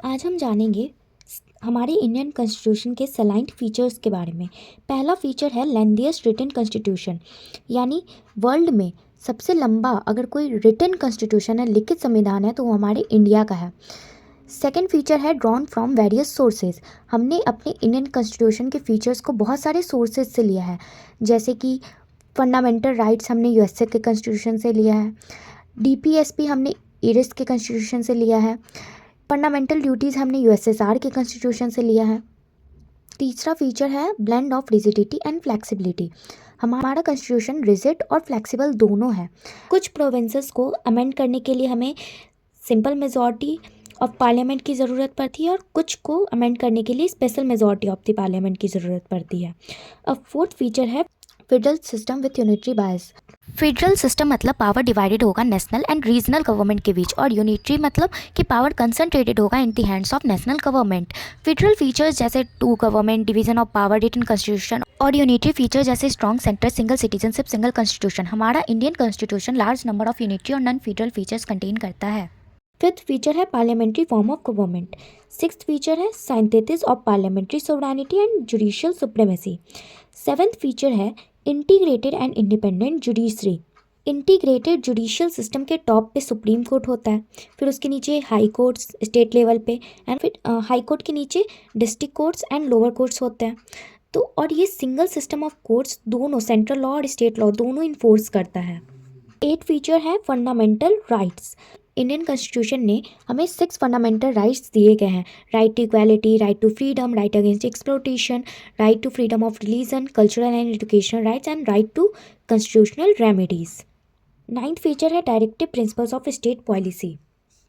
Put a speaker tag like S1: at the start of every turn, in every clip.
S1: आज हम जानेंगे हमारे इंडियन कॉन्स्टिट्यूशन के सलाइंट फीचर्स के बारे में। पहला फीचर है लेंथीएस्ट रिटन कॉन्स्टिट्यूशन, यानी वर्ल्ड में सबसे लंबा अगर कोई रिटन कॉन्स्टिट्यूशन है, लिखित संविधान है, तो वो हमारे इंडिया का है। सेकेंड फीचर है ड्रॉन फ्रॉम वेरियस सोर्सेज। हमने अपने इंडियन कॉन्स्टिट्यूशन के फीचर्स को बहुत सारे सोर्सेज से लिया है, जैसे कि फंडामेंटल राइट्स हमने यूएसए के कॉन्स्टिट्यूशन से लिया है, डीपीएसपी हमने ईरिस के कॉन्स्टिट्यूशन से लिया है, फंडामेंटल ड्यूटीज़ हमने यूएसएसआर के कॉन्स्टिट्यूशन से लिया है। तीसरा फीचर है blend of rigidity and flexibility. हमारा कॉन्स्टिट्यूशन रिजिड और फ्लेक्सिबल दोनों है। कुछ प्रोविंसेस को अमेंड करने के लिए हमें सिंपल मेजॉरिटी ऑफ पार्लियामेंट की ज़रूरत पड़ती है और कुछ को अमेंड करने के लिए special majority of the parliament की ज़रूरत पड़ती है। अब फोर्थ फीचर है federal system with unitary bias. Federal system मतलब पावर डिवाइडेड होगा नेशनल एंड रीजनल गवर्नमेंट के बीच, और यूनिटरी मतलब कि पावर कंसंट्रेटेड होगा in the hands of national government. Federal features जैसे two government, division of power, written constitution, और यूनिटरी फीचर जैसे strong centre, single citizenship, single constitution. हमारा Indian constitution large number of unitary और non federal features contain करता है। Fifth feature है parliamentary form of government. Sixth feature है synthesis of parliamentary sovereignty and judicial supremacy. Seventh feature है integrated and independent judiciary. Integrated judicial system के top पे supreme court होता है, फिर उसके नीचे हाई कोर्ट्स स्टेट लेवल पे, एंड फिर हाई कोर्ट के नीचे district courts and lower courts होते हैं। तो और ये सिंगल सिस्टम ऑफ कोर्ट्स दोनों सेंट्रल लॉ और स्टेट लॉ दोनों इन्फोर्स करता है। एट फीचर है फंडामेंटल राइट्स। इंडियन कॉन्स्टिट्यूशन ने हमें 6 फंडामेंटल राइट्स दिए गए हैं: right to equality, right to freedom, right against exploitation, right to freedom of religion, cultural and educational rights, and right to constitutional remedies. Ninth feature है directive principles of state policy.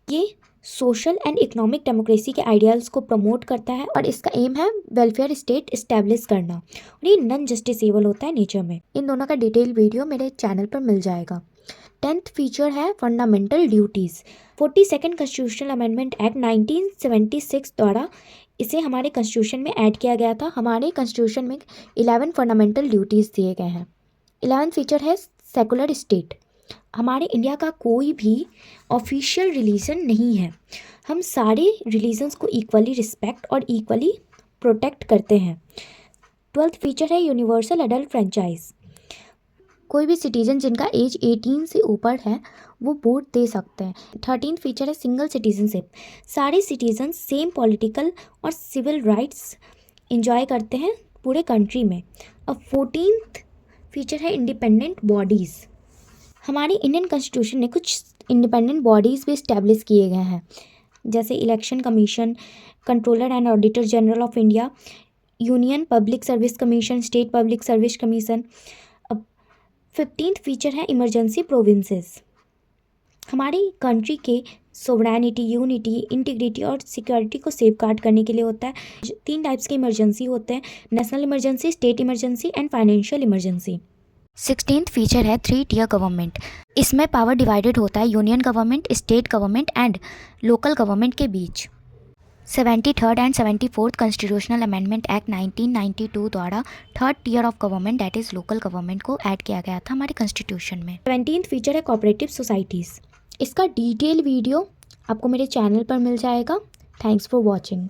S1: ये social and economic democracy के ideals को promote करता है और इसका M है welfare state establish करना, और ये नॉन जस्टिसेबल होता है नेचर में। इन दोनों का डिटेल वीडियो मेरे चैनल पर मिल जाएगा। 10th फीचर है fundamental duties. 42nd constitutional amendment act 1976 द्वारा इसे हमारे कॉन्स्टिट्यूशन में ऐड किया गया था। हमारे कॉन्स्टिट्यूशन में 11 फंडामेंटल ड्यूटीज़ दिए गए हैं। 11th फीचर है सेकुलर स्टेट। हमारे इंडिया का कोई भी ऑफिशियल रिलीजन नहीं है। हम सारे रिलीजन्स को इक्वली रिस्पेक्ट और इक्वली प्रोटेक्ट करते हैं। 12th फीचर है यूनिवर्सल एडल्ट फ्रेंचाइज। कोई भी सिटीजन जिनका एज 18 से ऊपर है वो वोट दे सकते हैं। 13th फीचर है सिंगल सिटीजनशिप। सारे सिटीजन सेम पॉलिटिकल और सिविल राइट्स इंजॉय करते हैं पूरे कंट्री में। अब 14th फीचर है इंडिपेंडेंट बॉडीज़। हमारी इंडियन कॉन्स्टिट्यूशन ने कुछ इंडिपेंडेंट बॉडीज़ भी इस्टेब्लिश किए गए हैं, जैसे election commission, controller and auditor general of India, union public service commission, state public service commission. अब 15th फीचर है इमरजेंसी प्रोविंसेस। हमारी कंट्री के सोवरेनिटी, यूनिटी, इंटीग्रिटी और सिक्योरिटी को सेफगार्ड करने के लिए होता है। 3 टाइप्स के इमरजेंसी होते हैं: national emergency, state emergency and financial emergency. 16th feature है 3 टियर गवर्नमेंट। इसमें पावर डिवाइडेड होता है union government, state government and local government के बीच। 73rd and 74th constitutional amendment act 1992 द्वारा 3rd tier of government that is local government को add किया गया था हमारे कॉन्स्टिट्यूशन में। 17th फीचर है कोऑपरेटिव सोसाइटीज़। इसका डिटेल वीडियो आपको मेरे चैनल पर मिल जाएगा। Thanks for watching.